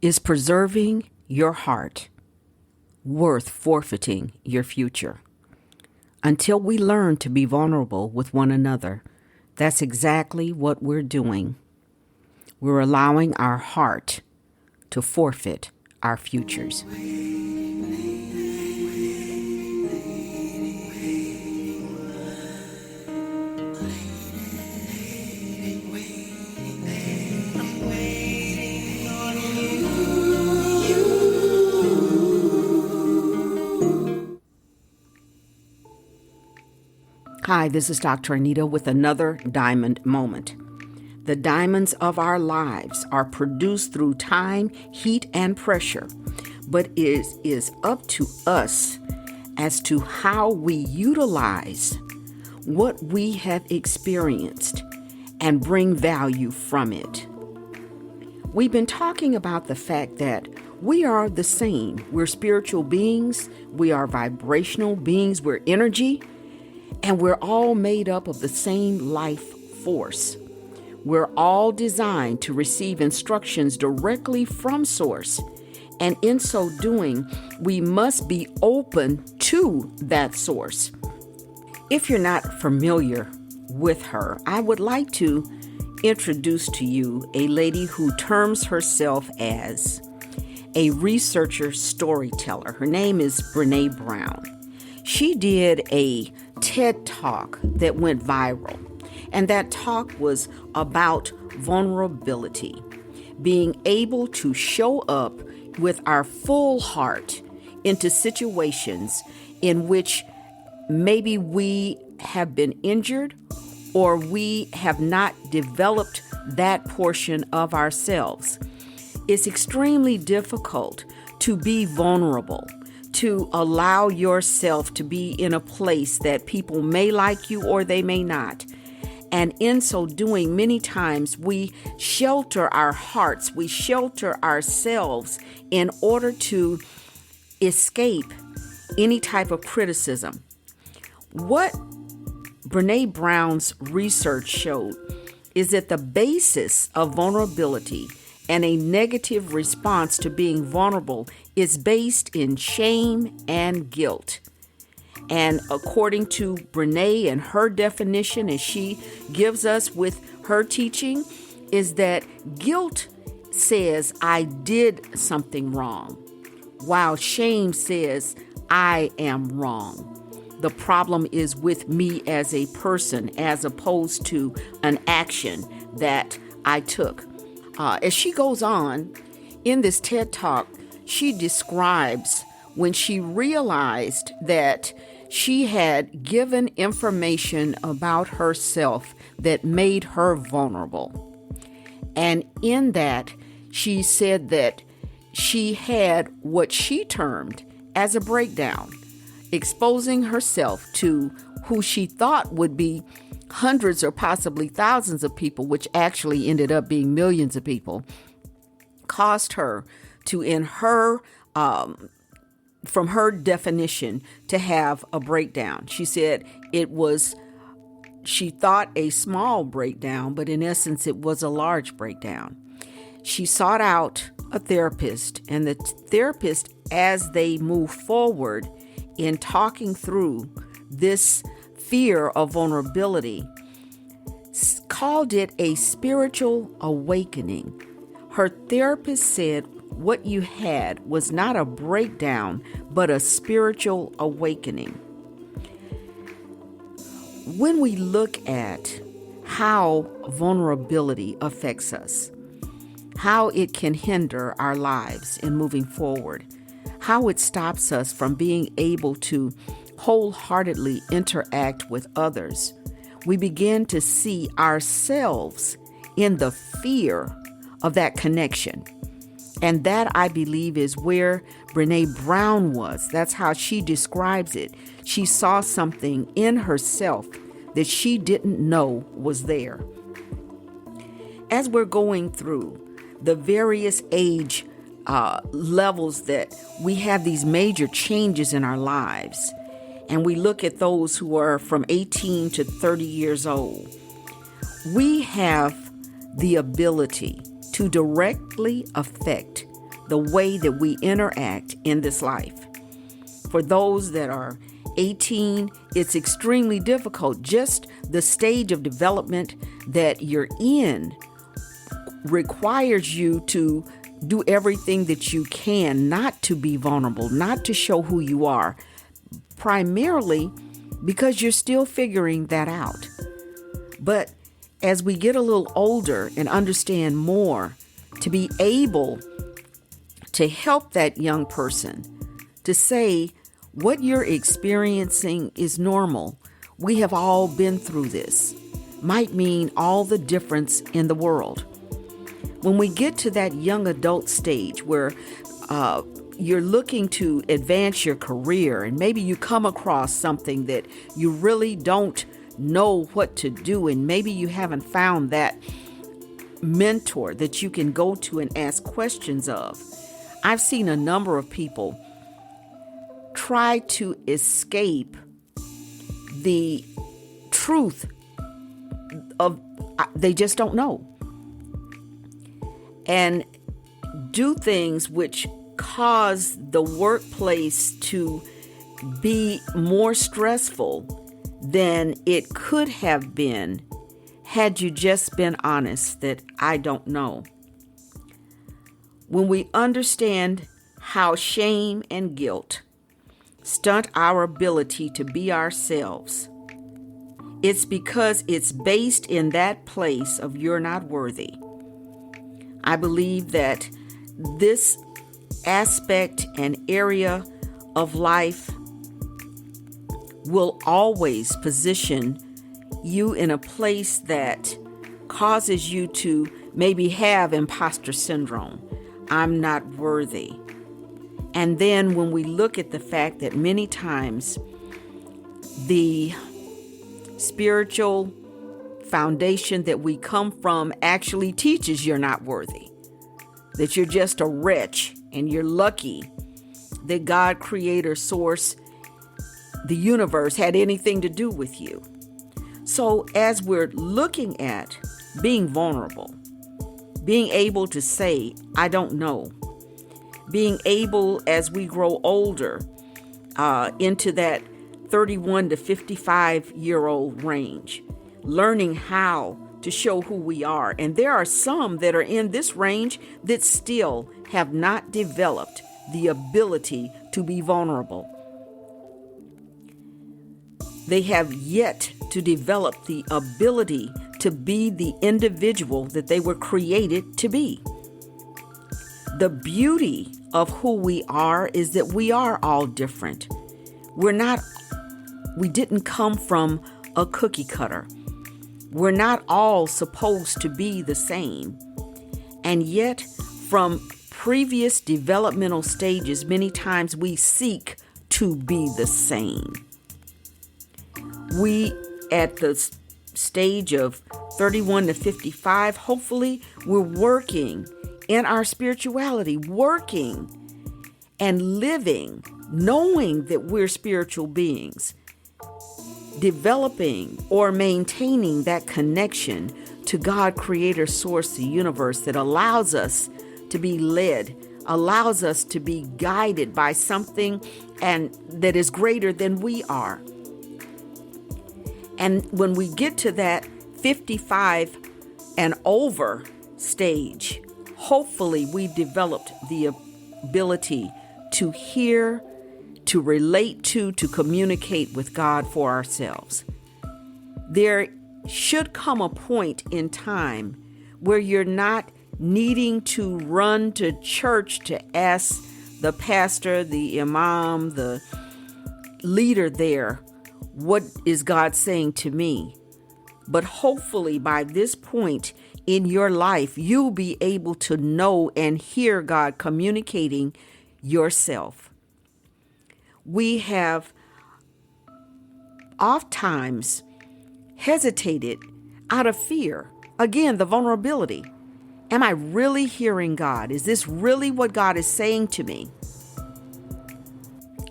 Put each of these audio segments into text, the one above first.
Is preserving your heart worth forfeiting your future? Until we learn to be vulnerable with one another, that's exactly what we're doing. We're allowing our heart to forfeit our futures. Hi, this is Dr. Anita with another diamond moment. The diamonds of our lives are produced through time, heat, and pressure, but it is up to us as to how we utilize what we have experienced and bring value from it. We've been talking about the fact that we are the same. We're spiritual beings, we are vibrational beings, we're energy, and we're all made up of the same life force. We're all designed to receive instructions directly from Source. And in so doing, we must be open to that source. If you're not familiar with her, I would like to introduce to you a lady who terms herself as a researcher storyteller. Her name is Brene Brown. She did a TED Talk that went viral, and that talk was about vulnerability, being able to show up with our full heart into situations in which maybe we have been injured or we have not developed that portion of ourselves. It's extremely difficult to be vulnerable, to allow yourself to be in a place that people may like you or they may not. And in so doing, many times we shelter our hearts, we shelter ourselves in order to escape any type of criticism. What Brene Brown's research showed is that the basis of vulnerability and a negative response to being vulnerable is based in shame and guilt. And according to Brene and her definition, as she gives us with her teaching, is that guilt says, I did something wrong, while shame says, I am wrong. The problem is with me as a person, as opposed to an action that I took. As she goes on in this TED Talk, she describes when she realized that she had given information about herself that made her vulnerable. And in that, she said that she had what she termed as a breakdown, exposing herself to who she thought would be hundreds or possibly thousands of people, which actually ended up being millions of people, caused her to, in her, from her definition, to have a breakdown. She said she thought a small breakdown, but in essence, it was a large breakdown. She sought out a therapist, and the therapist, as they move forward in talking through this fear of vulnerability, called it a spiritual awakening. Her therapist said what you had was not a breakdown, but a spiritual awakening. When we look at how vulnerability affects us, how it can hinder our lives in moving forward, how it stops us from being able to wholeheartedly interact with others, we begin to see ourselves in the fear of that connection. And that, I believe, is where Brene Brown was. That's how she describes it. She saw something in herself that she didn't know was there. As we're going through the various age levels that we have these major changes in our lives, and we look at those who are from 18 to 30 years old, we have the ability to directly affect the way that we interact in this life. For those that are 18, it's extremely difficult. Just the stage of development that you're in requires you to do everything that you can not to be vulnerable, not to show who you are, primarily because you're still figuring that out. But as we get a little older and understand more, to be able to help that young person to say, what you're experiencing is normal. We have all been through this. Might mean all the difference in the world. When we get to that young adult stage where you're looking to advance your career and maybe you come across something that you really don't know what to do, and maybe you haven't found that mentor that you can go to and ask questions of. I've seen a number of people try to escape the truth of they just don't know, and do things which cause the workplace to be more stressful than it could have been had you just been honest that I don't know. When we understand how shame and guilt stunt our ability to be ourselves, it's because it's based in that place of you're not worthy. I believe that this aspect and area of life will always position you in a place that causes you to maybe have imposter syndrome. I'm not worthy. And then when we look at the fact that many times the spiritual foundation that we come from actually teaches you're not worthy, that you're just a wretch and you're lucky that God, creator, source, the universe had anything to do with you. So as we're looking at being vulnerable, being able to say, I don't know, being able as we grow older into that 31 to 55-year-old range, learning how to show who we are. And there are some that are in this range that still have not developed the ability to be vulnerable. They have yet to develop the ability to be the individual that they were created to be. The beauty of who we are is that we are all different. We didn't come from a cookie cutter. We're not all supposed to be the same. And yet, from previous developmental stages, many times we seek to be the same. We, at the stage of 31 to 55, hopefully we're working in our spirituality, working and living, knowing that we're spiritual beings, developing or maintaining that connection to God, creator, source, the universe that allows us to be led, allows us to be guided by something and that is greater than we are. And when we get to that 55 and over stage, hopefully we've developed the ability to hear, to relate to communicate with God for ourselves. There should come a point in time where you're not needing to run to church to ask the pastor, the imam, the leader there, what is God saying to me? But hopefully by this point in your life, you'll be able to know and hear God communicating yourself. We have oftentimes hesitated out of fear. Again, the vulnerability. Am I really hearing God? Is this really what God is saying to me?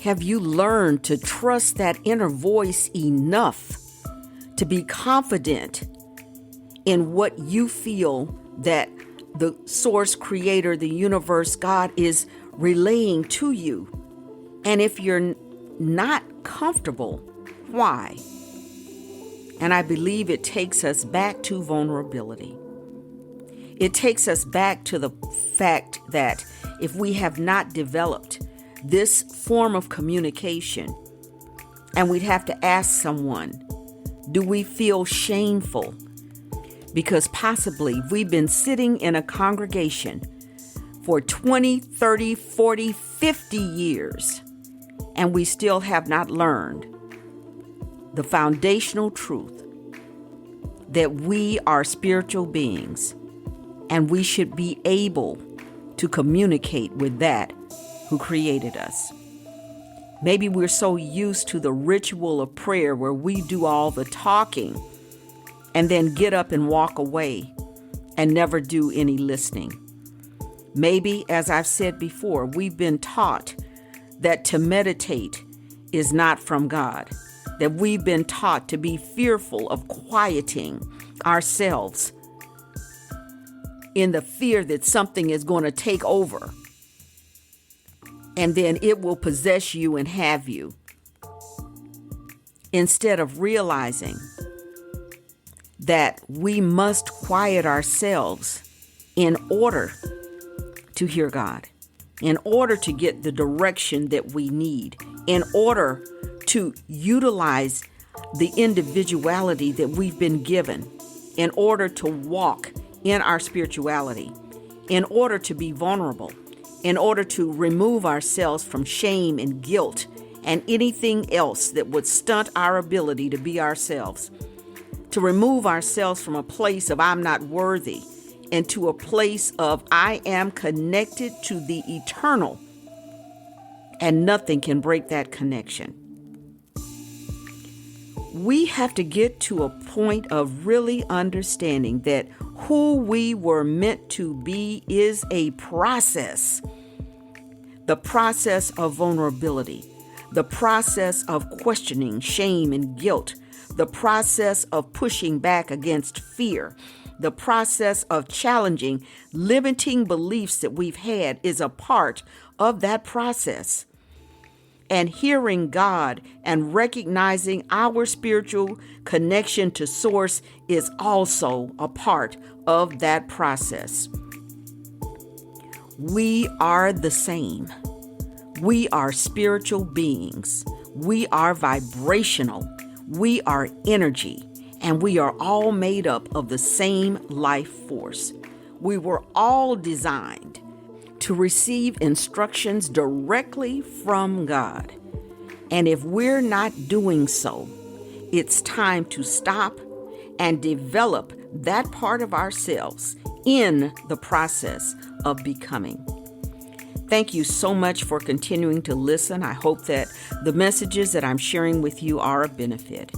Have you learned to trust that inner voice enough to be confident in what you feel that the source, creator, the universe, God is relaying to you. And if you're not comfortable, why? And I believe it takes us back to vulnerability. It takes us back to the fact that if we have not developed this form of communication, and we'd have to ask someone, do we feel shameful? Because possibly we've been sitting in a congregation for 20, 30, 40, 50 years, and we still have not learned the foundational truth that we are spiritual beings, and we should be able to communicate with that who created us. Maybe we're so used to the ritual of prayer where we do all the talking and then get up and walk away and never do any listening. Maybe, as I've said before, we've been taught that to meditate is not from God, that we've been taught to be fearful of quieting ourselves in the fear that something is going to take over, and then it will possess you and have you, instead of realizing that we must quiet ourselves in order to hear God, in order to get the direction that we need, in order to utilize the individuality that we've been given, in order to walk in our spirituality, in order to be vulnerable, in order to remove ourselves from shame and guilt and anything else that would stunt our ability to be ourselves, to remove ourselves from a place of I'm not worthy into a place of I am connected to the eternal, and nothing can break that connection. We have to get to a point of really understanding that who we were meant to be is a process. The process of vulnerability, the process of questioning shame and guilt, the process of pushing back against fear, the process of challenging limiting beliefs that we've had is a part of that process. And hearing God and recognizing our spiritual connection to Source is also a part of that process. We are the same. We are spiritual beings. We are vibrational. We are energy. And we are all made up of the same life force. We were all designed to receive instructions directly from God. And if we're not doing so, it's time to stop and develop that part of ourselves in the process of becoming. Thank you so much for continuing to listen. I hope that the messages that I'm sharing with you are a benefit.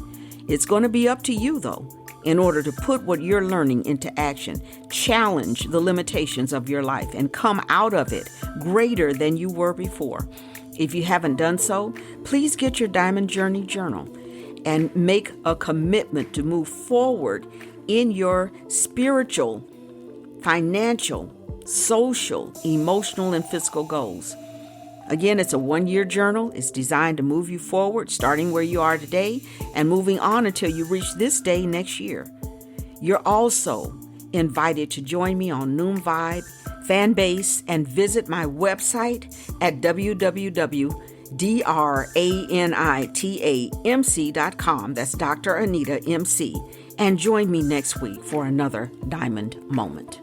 It's going to be up to you, though, in order to put what you're learning into action, challenge the limitations of your life, and come out of it greater than you were before. If you haven't done so, please get your Diamond Journey Journal and make a commitment to move forward in your spiritual, financial, social, emotional, and physical goals. Again, it's a 1-year journal. It's designed to move you forward, starting where you are today and moving on until you reach this day next year. You're also invited to join me on NoomVibe, FanBase, and visit my website at www.DrAnitaMc.com. That's Dr. Anita MC. And join me next week for another Diamond Moment.